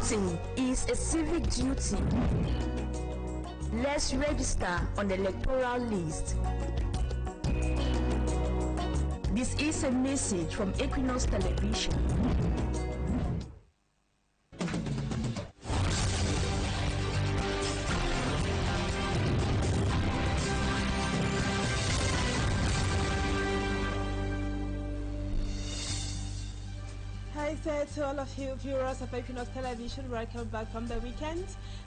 Voting is a civic duty. Let's register on the electoral list. This is a message from Equinoxe Television. Hi there to all of you viewers of Equinoxe Television. Welcome back from the weekend.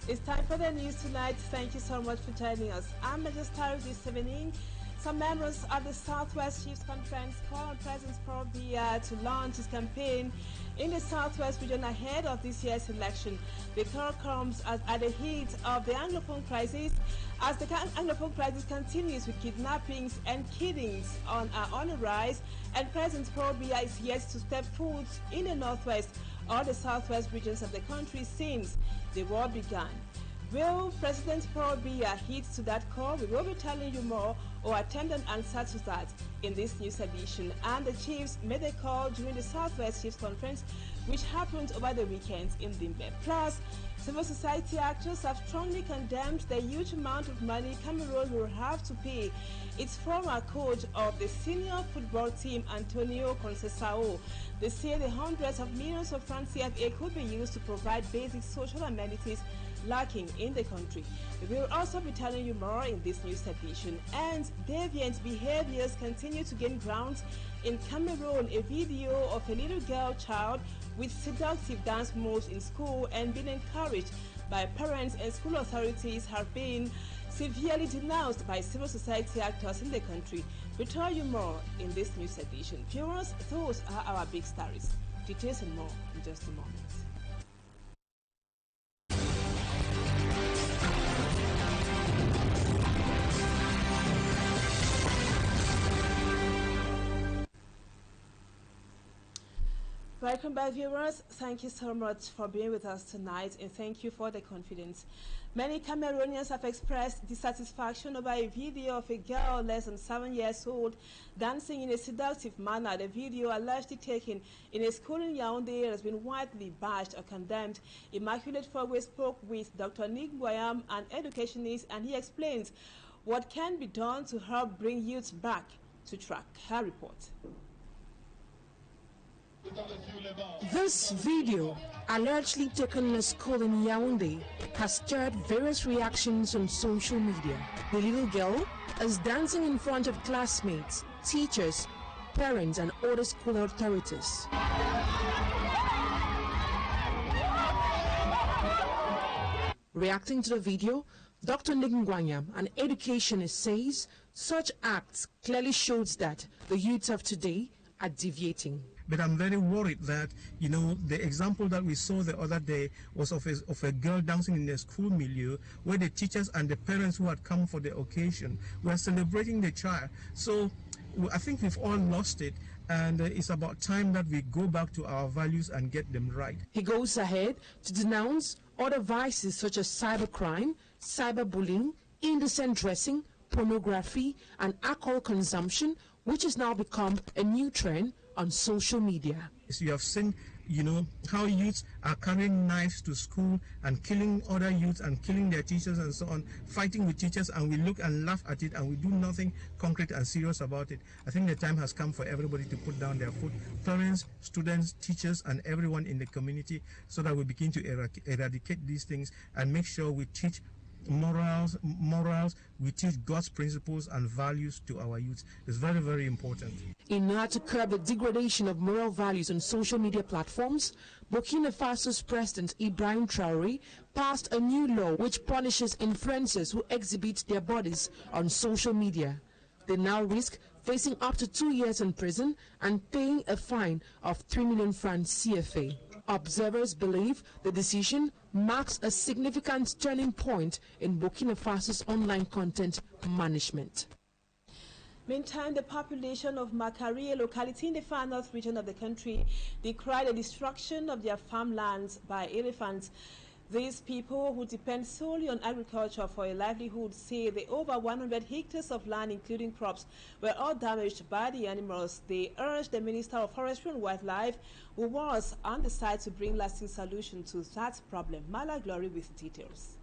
It's time for the news tonight. Thank you so much for joining us. I'm Majestari this evening. Some members of the Southwest Chiefs Conference call on President Paul Biya to launch his campaign in the Southwest region ahead of this year's election. The call comes at the heat of the Anglophone crisis, as the Anglophone crisis continues with kidnappings and killings on the rise, and President Paul Biya is yet to step foot in the Northwest or the Southwest regions of the country since the war began. Will President Paul Biya heed to that call? We will be telling you more or attempt an answer to that in this news edition. And the Chiefs made a call during the Southwest Chiefs Conference, which happened over the weekend in Dimbe. Plus, civil society actors have strongly condemned the huge amount of money Cameroon will have to pay its former coach of the senior football team, Antonio Conceição. They say the hundreds of millions of francs CFA could be used to provide basic social amenities lacking in the country. We will also be telling you more in this news edition. And deviant behaviors continue to gain ground in Cameroon. A video of a little girl child with seductive dance moves in school and being encouraged by parents and school authorities have been severely denounced by civil society actors in the country. We'll tell you more in this news edition. Viewers, those are our big stories. Details and more in just a moment. Welcome back, viewers. Thank you so much for being with us tonight, and thank you for the confidence. Many Cameroonians have expressed dissatisfaction over a video of a girl less than 7 years old dancing in a seductive manner. The video, allegedly taken in a school in Yaoundé, has been widely bashed or condemned. Immaculate Fogwe spoke with Dr. Nick Guayam, an educationist, and he explains what can be done to help bring youth back to track. Her report. This video, allegedly taken in a school in Yaoundé, has stirred various reactions on social media. The little girl is dancing in front of classmates, teachers, parents, and other school authorities. Reacting to the video, Dr. Nick Guayam, an educationist, says such acts clearly shows that the youths of today are deviating. But I'm very worried that, you know, the example that we saw the other day was of a girl dancing in a school milieu where the teachers and the parents who had come for the occasion were celebrating the child. So I think we've all lost it, and it's about time that we go back to our values and get them right. He goes ahead to denounce other vices such as cybercrime, cyberbullying, indecent dressing, pornography, and alcohol consumption, which has now become a new trend on social media. So you have seen, you know, how youths are carrying knives to school and killing other youths and killing their teachers and so on, fighting with teachers, and we look and laugh at it and we do nothing concrete and serious about it. I think the time has come for everybody to put down their foot, parents, students, teachers, and everyone in the community, so that we begin to eradicate these things and make sure we teach morals, we teach God's principles and values to our youth. It's very, very important. In order to curb the degradation of moral values on social media platforms, Burkina Faso's President Ibrahim Traoré passed a new law which punishes influencers who exhibit their bodies on social media. They now risk facing up to 2 years in prison and paying a fine of 3 million francs CFA. Observers believe the decision marks a significant turning point in Burkina Faso's online content management. Meantime, the population of Makari, a locality in the far north region of the country, decried the destruction of their farmlands by elephants. These people, who depend solely on agriculture for a livelihood, say the over 100 hectares of land, including crops, were all damaged by the animals. They urged the Minister of Forestry and Wildlife, who was on the site, to bring lasting solution to that problem. Mala Glory with details.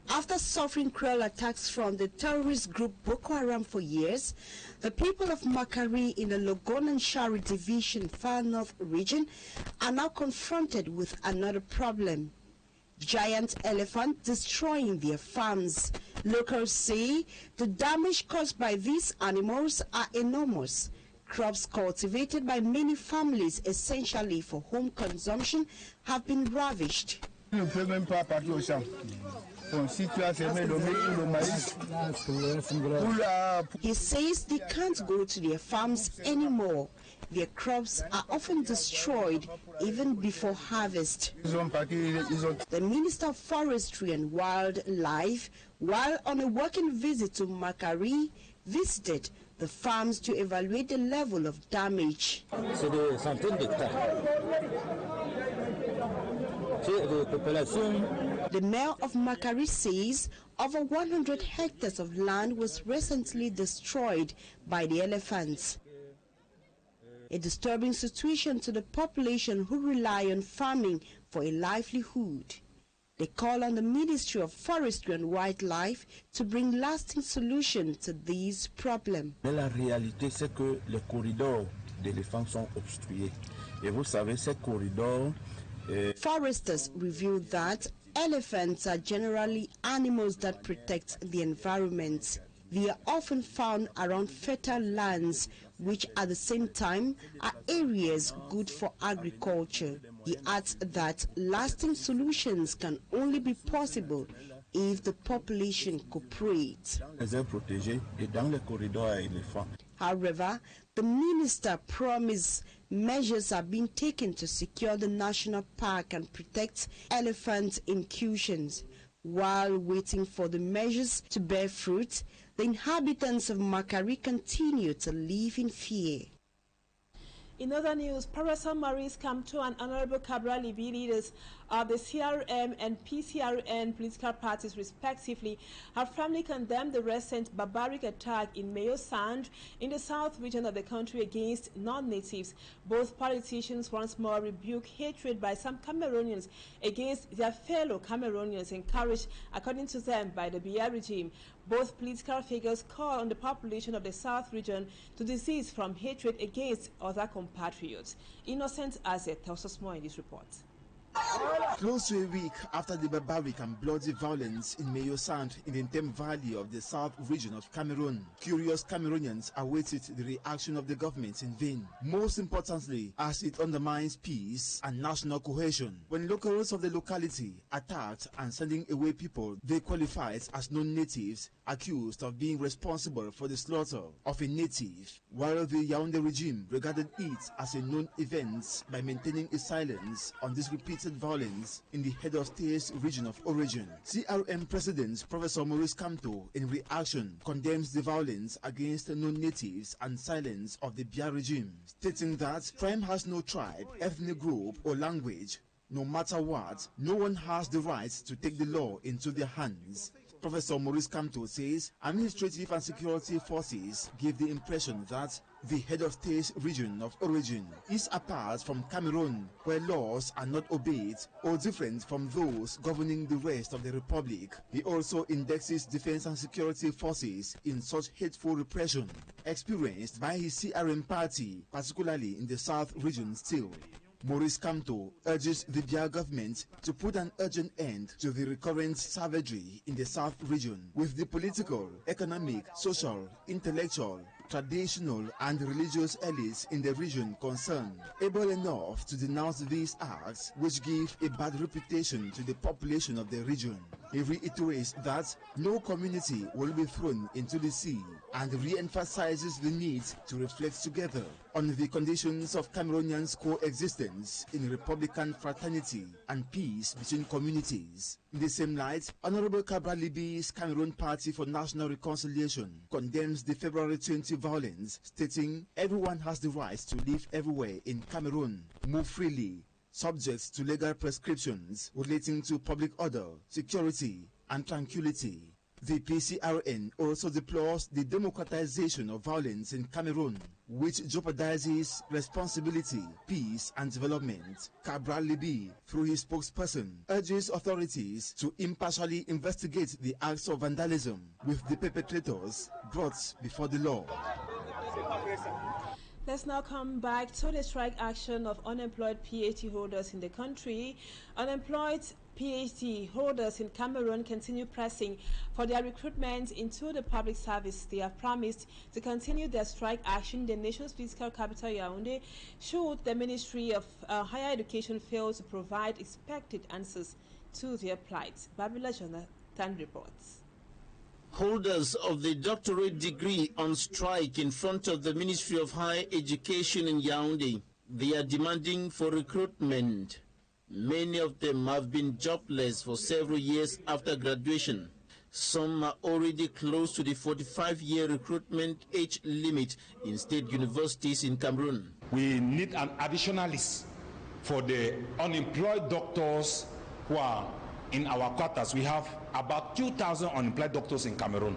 After suffering cruel attacks from the terrorist group Boko Haram for years, the people of Makari in the Logon and Shari Division, Far North region, are now confronted with another problem: giant elephant destroying their farms. Locals say the damage caused by these animals are enormous. Crops cultivated by many families, essentially for home consumption, have been ravished. He says they can't go to their farms anymore. Their crops are often destroyed even before harvest. The Minister of Forestry and Wildlife, while on a working visit to Makari, visited the farms to evaluate the level of damage. The mayor of Makari says over 100 hectares of land was recently destroyed by the elephants. A disturbing situation to the population who rely on farming for a livelihood. They call on the Ministry of Forestry and Wildlife to bring lasting solutions to these problems. La réalité, c'est que les corridors d'éléphants sont obstrués. Et vous savez, ces corridors... Foresters reveal that elephants are generally animals that protect the environment. They are often found around fertile lands, which at the same time are areas good for agriculture. He adds that lasting solutions can only be possible if the population cooperates. However, the minister promised measures are being taken to secure the national park and protect elephant incursions. While waiting for the measures to bear fruit, the inhabitants of Makari continue to live in fear. In other news, Professor Maurice Kamto and Honorable Cabral Libi, leaders of the CRM and PCRN political parties respectively, have firmly condemned the recent barbaric attack in Mayo Sound in the south region of the country against non-natives. Both politicians once more rebuke hatred by some Cameroonians against their fellow Cameroonians, encouraged, according to them, by the Biya regime. Both political figures call on the population of the south region to desist from hatred against other compatriots. Innocent Azet tells us more in this report. Close to a week after the barbaric and bloody violence in Mayo Sound in the Ntem Valley of the south region of Cameroon, curious Cameroonians awaited the reaction of the government in vain. Most importantly, as it undermines peace and national cohesion. When locals of the locality attacked and sending away people they qualified as non-natives, accused of being responsible for the slaughter of a native, while the Yaoundé regime regarded it as a known event by maintaining a silence on this repeated violence in the head of state's region of origin. CRM President Professor Maurice Kamto, in reaction, condemns the violence against non-natives and silence of the Biya regime, stating that crime has no tribe, ethnic group or language. No matter what, no one has the right to take the law into their hands. Professor Maurice Kamto says administrative and security forces give the impression that the head of state's region of origin is apart from Cameroon, where laws are not obeyed or different from those governing the rest of the republic. He also indexes defense and security forces in such hateful repression experienced by his CRM party, particularly in the south region still. Maurice Kamto urges the Biya government to put an urgent end to the recurrent savagery in the south region, with the political, economic, social, intellectual, traditional and religious elites in the region concerned, able enough to denounce these acts which give a bad reputation to the population of the region. He reiterates that no community will be thrown into the sea and re-emphasizes the need to reflect together on the conditions of Cameroonians' coexistence in republican fraternity and peace between communities. In the same light, Honorable Cabral Libi's Cameroon Party for National Reconciliation condemns the February 20 violence, stating everyone has the right to live everywhere in Cameroon, move freely, subject to legal prescriptions relating to public order, security, and tranquility. The PCRN also deplores the democratization of violence in Cameroon, which jeopardizes responsibility, peace, and development. Cabral Libi, through his spokesperson, urges authorities to impartially investigate the acts of vandalism, with the perpetrators brought before the law. Let's now come back to the strike action of unemployed PhD holders in the country. Unemployed PhD holders in Cameroon continue pressing for their recruitment into the public service. They have promised to continue their strike action in the nation's fiscal capital, Yaoundé, should the Ministry of Higher Education fail to provide expected answers to their plight. Babila Jonathan reports. Holders of the doctorate degree on strike in front of the Ministry of Higher Education in Yaoundé. They are demanding for recruitment. Many of them have been jobless for several years after graduation. Some are already close to the 45-year recruitment age limit in state universities in Cameroon. We need an additional list for the unemployed doctors who are in our quarters. We have about 2,000 unemployed doctors in Cameroon.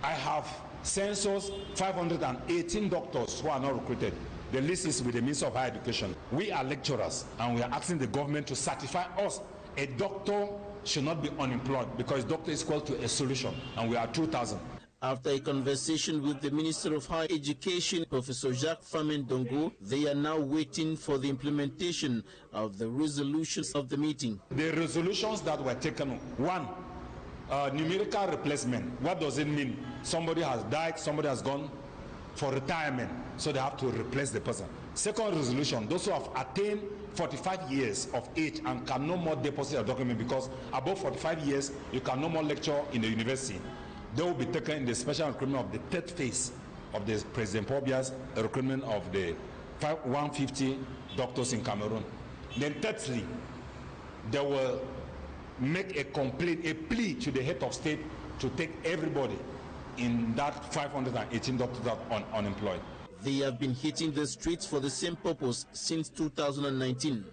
I have census 518 doctors who are not recruited. The list is with the Ministry of Higher Education. We are lecturers, and we are asking the government to certify us. A doctor should not be unemployed because doctor is equal to a solution, and we are 2,000. After a conversation with the Minister of Higher Education, Professor Jacques Famendongo, they are now waiting for the implementation of the resolutions of the meeting. The resolutions that were taken, one, numerical replacement. What does it mean? Somebody has died, somebody has gone for retirement, so they have to replace the person. Second resolution, those who have attained 45 years of age and can no more deposit a document, because above 45 years, you can no more lecture in the university. They will be taken in the special recruitment of the third phase of the President Paul Biya's recruitment of the 150 doctors in Cameroon. Then thirdly, they will make a plea to the head of state to take everybody in that 518 doctors that are unemployed. They have been hitting the streets for the same purpose since 2019.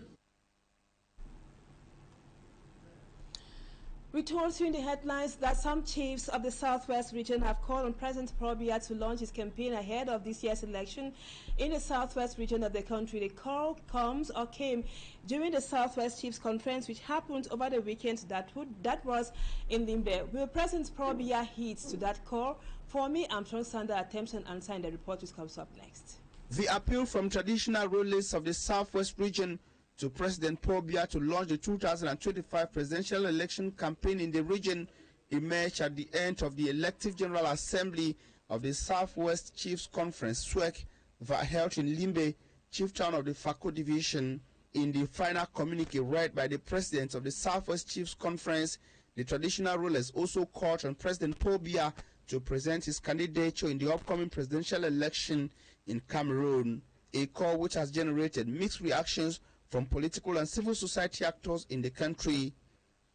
We told you in the headlines that some chiefs of the Southwest region have called on President Paul Biya to launch his campaign ahead of this year's election in the Southwest region of the country. The call came during the Southwest Chiefs Conference, which happened over the weekend that was in Limbe. Will President Paul Biya heed to that call? For me, Armstrong Sander attempts an answer in the report which comes up next. The appeal from traditional rulers of the Southwest region to President Paul Biya to launch the 2025 presidential election campaign in the region emerged at the end of the elective General Assembly of the Southwest Chiefs Conference, SWEC, held in Limbe, chief town of the Fako Division. In the final communique read by the President of the Southwest Chiefs Conference, the traditional rulers also called on President Paul Biya to present his candidature in the upcoming presidential election in Cameroon, a call which has generated mixed reactions from political and civil society actors in the country.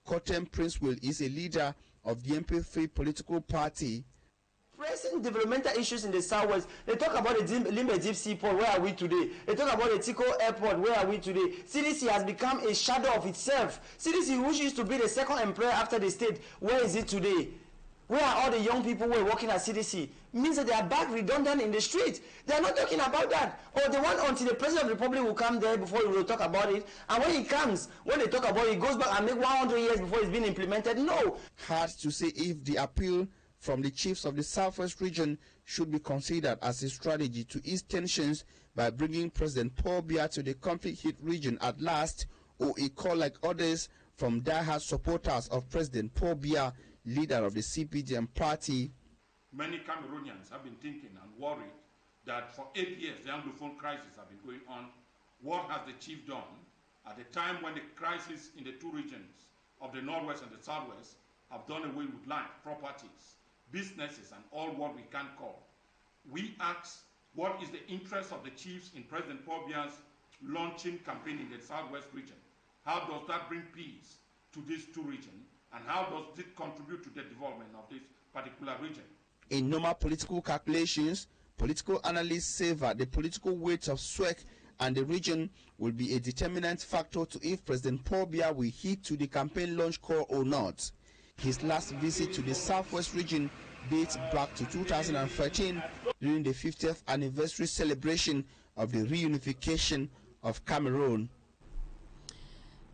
Kotem Prince Will is a leader of the MP3 political party. Pressing developmental issues in the Southwest. They talk about the Limbe Deep Seaport, where are we today? They talk about the Tico Airport, where are we today? CDC has become a shadow of itself. CDC, which used to be the second employer after the state, where is it today? Where are all the young people who are working at CDC? Means that they are back redundant in the street. They are not talking about that. Or they want until the President of the Republic will come there before he will talk about it. And when he comes, when they talk about it, he goes back and make 100 years before it's been implemented. No. Hard to say if the appeal from the chiefs of the Southwest region should be considered as a strategy to ease tensions by bringing President Paul Biya to the conflict-hit region at last, or a call like others from diehard supporters of President Paul Biya, leader of the CPDM party. Many Cameroonians have been thinking and worried that for 8 years the Anglophone crisis has been going on. What has the chief done at the time when the crisis in the two regions of the Northwest and the Southwest have done away with land, properties, businesses, and all what we can call? We ask, what is the interest of the chiefs in President Paul Biya's launching campaign in the Southwest region? How does that bring peace to these two regions? And how does it contribute to the development of this particular region? In normal political calculations, political analysts savor the political weight of SWEC and the region will be a determinant factor to if President Paul Biya will heed to the campaign launch call or not. His last visit to the southwest region dates back to 2013 during the 50th anniversary celebration of the reunification of Cameroon.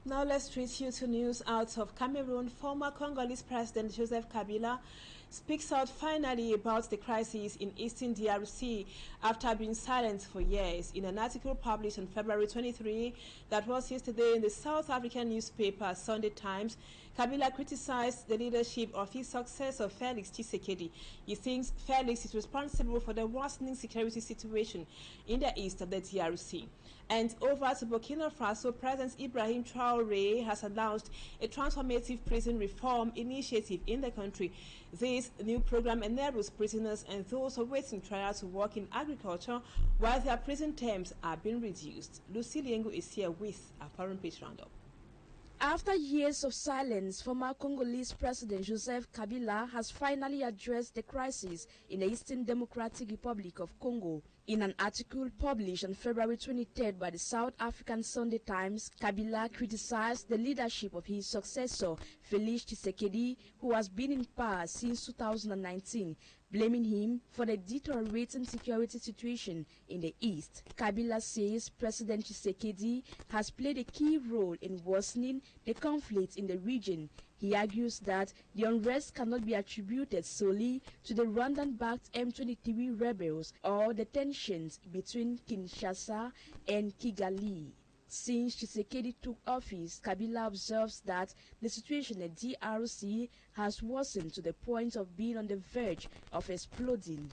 Now let's treat you to news out of Cameroon. Former Congolese President Joseph Kabila speaks out finally about the crisis in eastern DRC after being silent for years. In an article published on February 23, that was yesterday in the South African newspaper Sunday Times, Kabila criticized the leadership of his successor Felix Tshisekedi. He thinks Felix is responsible for the worsening security situation in the east of the DRC. And over to Burkina Faso, President Ibrahim Traoré has announced a transformative prison reform initiative in the country. This new program enables prisoners and those awaiting trial to work in agriculture while their prison terms are being reduced. Lucy Liengo is here with a foreign page roundup. After years of silence, former Congolese President Joseph Kabila has finally addressed the crisis in the Eastern Democratic Republic of Congo. In an article published on February 23rd by the South African Sunday Times, Kabila criticized the leadership of his successor, Felix Tshisekedi, who has been in power since 2019, blaming him for the deteriorating security situation in the East. Kabila says President Tshisekedi has played a key role in worsening the conflict in the region. He argues that the unrest cannot be attributed solely to the Rwandan-backed M23 rebels or the tensions between Kinshasa and Kigali. Since Tshisekedi took office, Kabila observes that the situation in DRC has worsened to the point of being on the verge of exploding.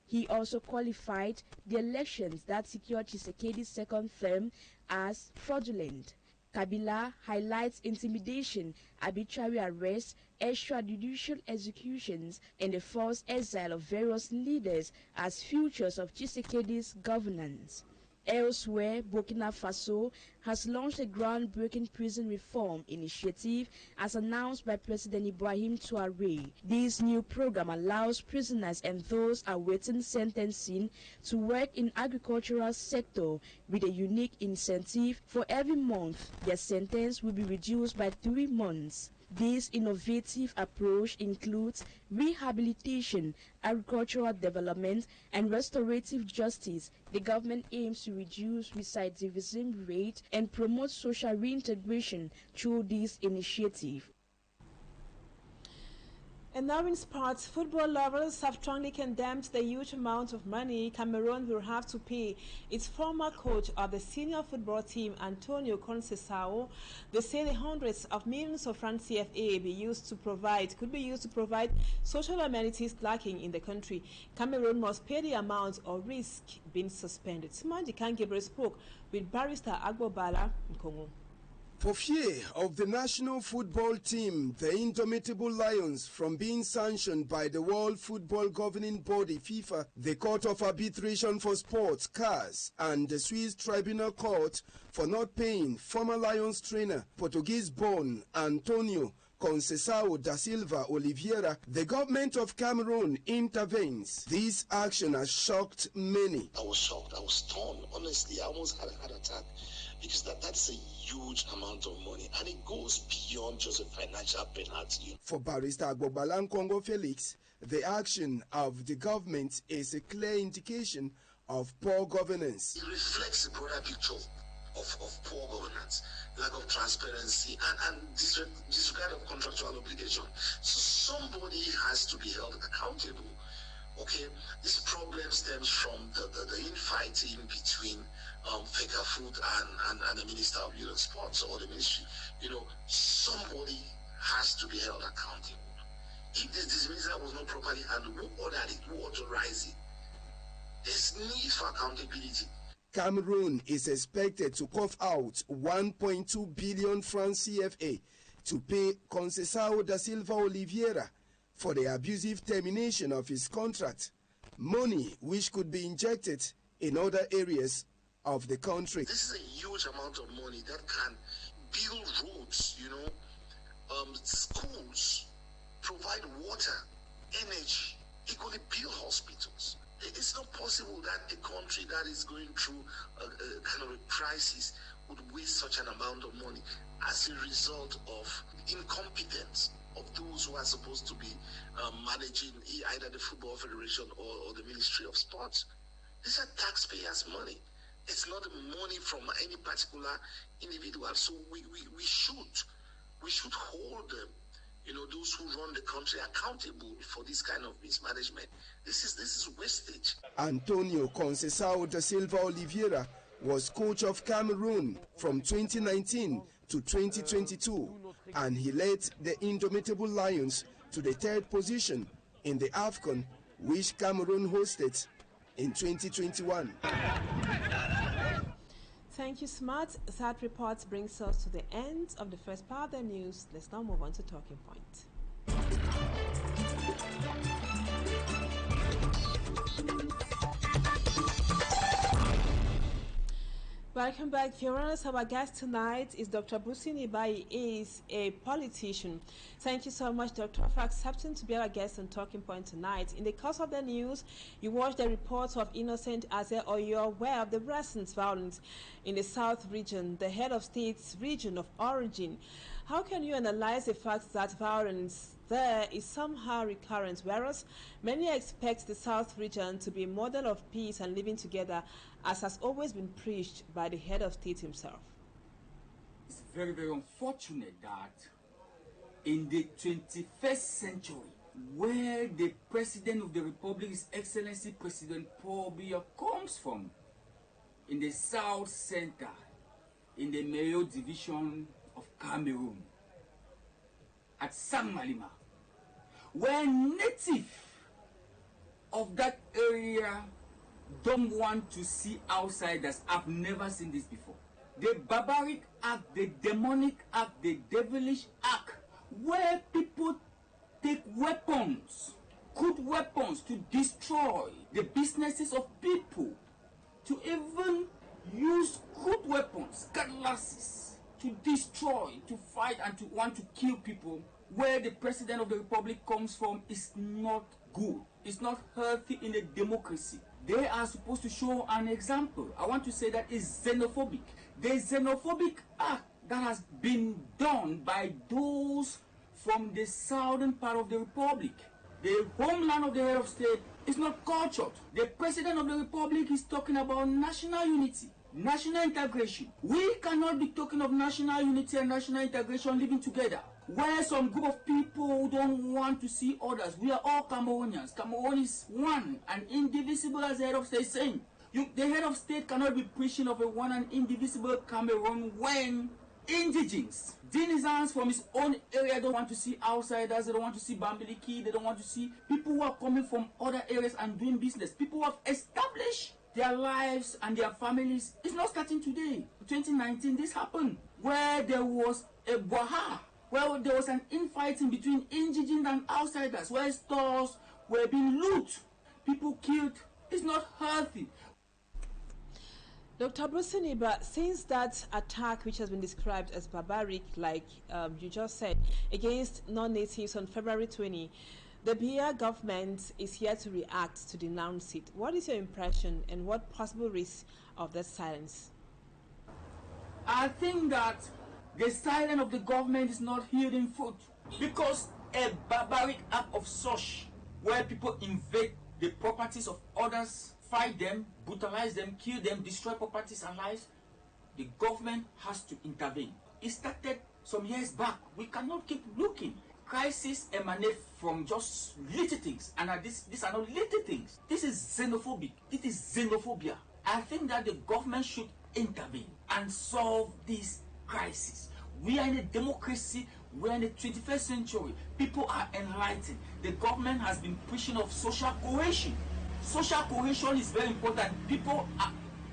He also qualified the elections that secured Tshisekedi's second term as fraudulent. Kabila highlights intimidation, arbitrary arrests, extrajudicial executions, and the forced exile of various leaders as features of Tshisekedi's governance. Elsewhere, Burkina Faso has launched a groundbreaking prison reform initiative as announced by President Ibrahim Traoré. This new program allows prisoners and those awaiting sentencing to work in agricultural sector with a unique incentive. For every month, their sentence will be reduced by 3 months. This innovative approach includes rehabilitation, agricultural development, and restorative justice. The government aims to reduce recidivism rate and promote social reintegration through this initiative. And now in sports, football lovers have strongly condemned the huge amount of money Cameroon will have to pay its former coach of the senior football team, Antonio Conceição. They say the hundreds of millions of francs CFA could be used to provide social amenities lacking in the country. Cameroon must pay the amount or risk being suspended. Simon Gabriel spoke with barrister Agbo Bala in Congo. For fear of the national football team, the Indomitable Lions, from being sanctioned by the World Football Governing Body FIFA, the Court of Arbitration for Sports (CAS), and the Swiss Tribunal Court for not paying former Lions trainer, Portuguese-born Antonio Conceição da Silva Oliveira, the government of Cameroon intervenes. This action has shocked many. I was shocked. I was torn. Honestly, I almost had a heart attack. Because that's a huge amount of money, and it goes beyond just a financial penalty. For barrister Agbobalan Congo Felix, the action of the government is a clear indication of poor governance. It reflects a broader picture of poor governance, lack of transparency, and disregard of contractual obligation. So somebody has to be held accountable. Okay, this problem stems from the infighting between Feka Food and the Minister of Youth and Sports, or the ministry. Somebody has to be held accountable. If this minister was not properly handled, who ordered it, who authorized it? There's need for accountability. Cameroon is expected to cough out 1.2 billion francs CFA to pay Conceição da Silva Oliveira for the abusive termination of his contract, money which could be injected in other areas of the country. This is a huge amount of money that can build roads, schools, provide water, energy, equally build hospitals. It's not possible that a country that is going through a kind of a crisis would waste such an amount of money as a result of incompetence of those who are supposed to be managing either the Football Federation or the Ministry of Sports. These are taxpayers' money. It's not money from any particular individual. So we should hold them, those who run the country accountable for this kind of mismanagement. This is wastage. Antonio Conceição da Silva Oliveira was coach of Cameroon from 2019 to 2022, and he led the Indomitable Lions to the 3rd position in the AFCON, which Cameroon hosted in 2021. Thank you, Smart. That report brings us to the end of the first part of the news. Let's now move on to Talking Point. Welcome back, viewers. Our guest tonight is Dr. BUSI NEBA. He is a politician. Thank you so much, Doctor, for accepting to be our guest on Talking Point tonight. In the course of the news, you watched the reports of Innocent Aze, or you're aware of the recent violence in the South region, the head of state's region of origin. How can you analyze the fact that violence there is somehow recurrent, whereas many expect the South region to be a model of peace and living together, as has always been preached by the head of state himself? It's very, very unfortunate that in the 21st century, where the President of the Republic, His Excellency President Paul Biya, comes from, in the South Center, in the Mayo Division of Cameroon, at Sangmalima, where native of that area don't want to see outsiders. I've never seen this before. The barbaric act, the demonic act, the devilish act, where people take weapons, good weapons, to destroy the businesses of people, to even use good weapons, cutlasses, to destroy, to fight, and to want to kill people, where the President of the Republic comes from, is not good. It's not healthy in a democracy. They are supposed to show an example. I want to say that is xenophobic. The xenophobic act that has been done by those from the southern part of the Republic, the homeland of the head of state, is not cultured. The President of the Republic is talking about national unity, national integration. We cannot be talking of national unity and national integration living together, where some group of people don't want to see others. We are all Cameroonians. Cameroon is one and indivisible, as the head of state is saying. The head of state cannot be preaching of a one and indivisible Cameroon when indigenes, denizens from his own area, don't want to see outsiders. They don't want to see Bambiliki. They don't want to see people who are coming from other areas and doing business. People who have established their lives and their families. It's not starting today. In 2019, this happened, where there was a Boha, where there was an infighting between indigenous and outsiders, where stores were being looted, people killed. It's not healthy. Dr. BUSI NEBA, since that attack, which has been described as barbaric, like you just said, against non-natives on February 20, the Biya government is here to react, to denounce it. What is your impression, and what possible risk of that silence? I think that the silence of the government is not yielding fruit, because a barbaric act of such, where people invade the properties of others, fight them, brutalize them, kill them, destroy properties and lives, the government has to intervene. It started some years back. We cannot keep looking. Crises emanate from just little things, and these are not little things. This is xenophobic. It is xenophobia. I think that the government should intervene and solve this crisis. We are in a democracy. We are in the 21st century. People are enlightened. The government has been preaching of social cohesion. Social cohesion is very important.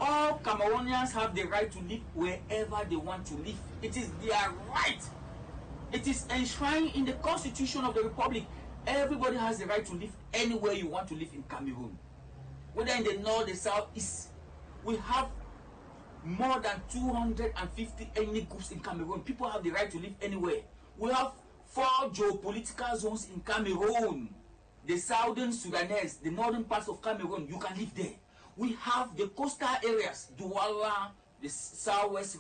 All Cameroonians have the right to live wherever they want to live. It is their right. It is enshrined in the Constitution of the Republic. Everybody has the right to live anywhere you want to live in Cameroon. Whether in the north, the south, east. We have more than 250 ethnic groups in Cameroon. People have the right to live anywhere. We have 4 geopolitical zones in Cameroon. the southern Sudanese, the northern parts of Cameroon, you can live there. We have the coastal areas, Douala, the southwest,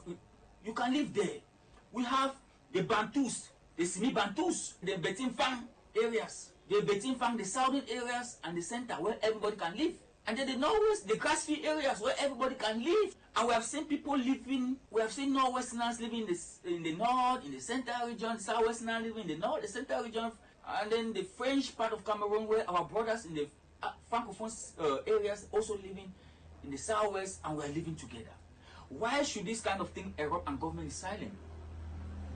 you can live there. We have the Bantus, the Semi-Bantus, the Betinfang areas, the southern areas and the center where everybody can live. And then the northwest, the grassfield areas where everybody can live. And we have seen people living, we have seen Northwesterners living in the north, in the central region, Southwesterners living in the north, the central region, and then the French part of Cameroon where our brothers in the Francophone areas also living in the southwest, and we are living together. Why should this kind of thing erupt and government is silent?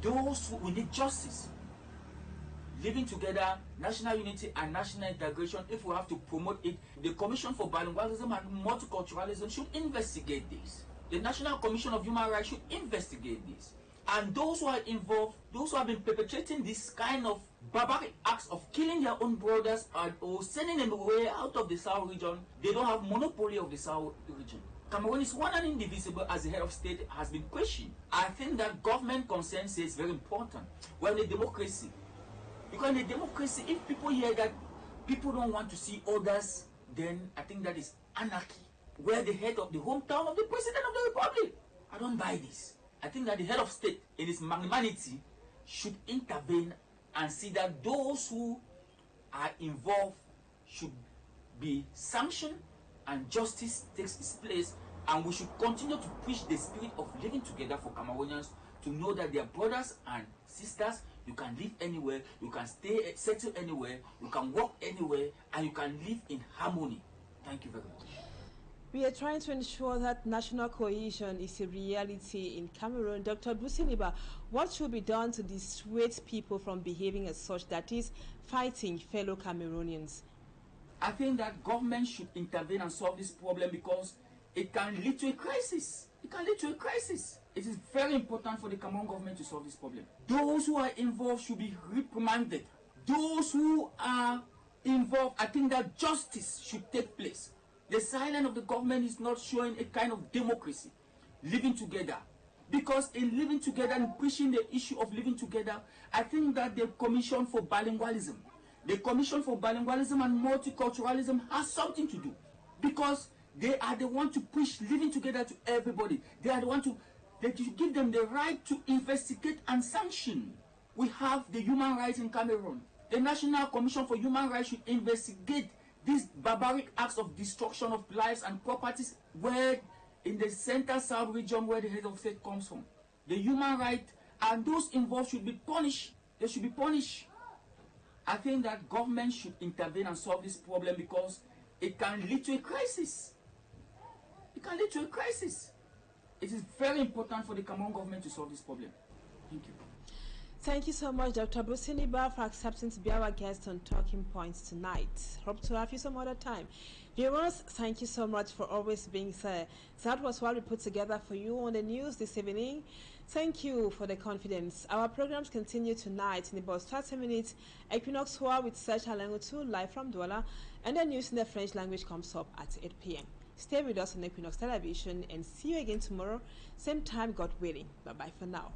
Those who we need justice. Living together, national unity and national integration, if we have to promote it, the Commission for Bilingualism and Multiculturalism should investigate this. The National Commission of Human Rights should investigate this. And those who are involved, those who have been perpetrating this kind of barbaric acts of killing their own brothers or sending them away out of the South region, they don't have monopoly of the South region. Cameroon is one and indivisible, as the head of state has been questioned. I think that government consensus is very important. We're in a democracy. Because in a democracy, if people hear that people don't want to see others, then I think that is anarchy. Where the head of the hometown of the President of the Republic. I don't buy this. I think that the head of state, in his magnanimity, should intervene and see that those who are involved should be sanctioned and justice takes its place, and we should continue to preach the spirit of living together for Cameroonians to know that they are brothers and sisters. You can live anywhere, you can stay, settle anywhere, you can work anywhere, and you can live in harmony. Thank you very much. We are trying to ensure that national cohesion is a reality in Cameroon. Dr. BUSI NEBA, what should be done to dissuade people from behaving as such, that is, fighting fellow Cameroonians? I think that government should intervene and solve this problem because it can lead to a crisis. It can lead to a crisis. It is very important for the Cameroon government to solve this problem. Those who are involved should be reprimanded. Those who are involved, I think that justice should take place. The silence of the government is not showing a kind of democracy, living together. Because in living together and pushing the issue of living together, I think that the Commission for Bilingualism, and Multiculturalism has something to do. Because they are the one to push living together to everybody. They are the one to, they should give them the right to investigate and sanction. We have the human rights in Cameroon. The National Commission for Human Rights should investigate these barbaric acts of destruction of lives and properties where in the center south region where the head of state comes from. The human rights and those involved should be punished. They should be punished. I think that government should intervene and solve this problem because it can lead to a crisis. It can lead to a crisis. It is very important for the Cameroon government to solve this problem. Thank you. Thank you so much, Dr. BUSI NEBA, for accepting to be our guest on Talking Points tonight. Hope to have you some other time. Viewers, thank you so much for always being there. That was what we put together for you on the news this evening. Thank you for the confidence. Our programs continue tonight in about 30 minutes. Equinoxe with Search Alangutu live from Douala, and the news in the French language comes up at 8 p.m. Stay with us on Equinoxe Television and see you again tomorrow, same time, God willing. Bye-bye for now.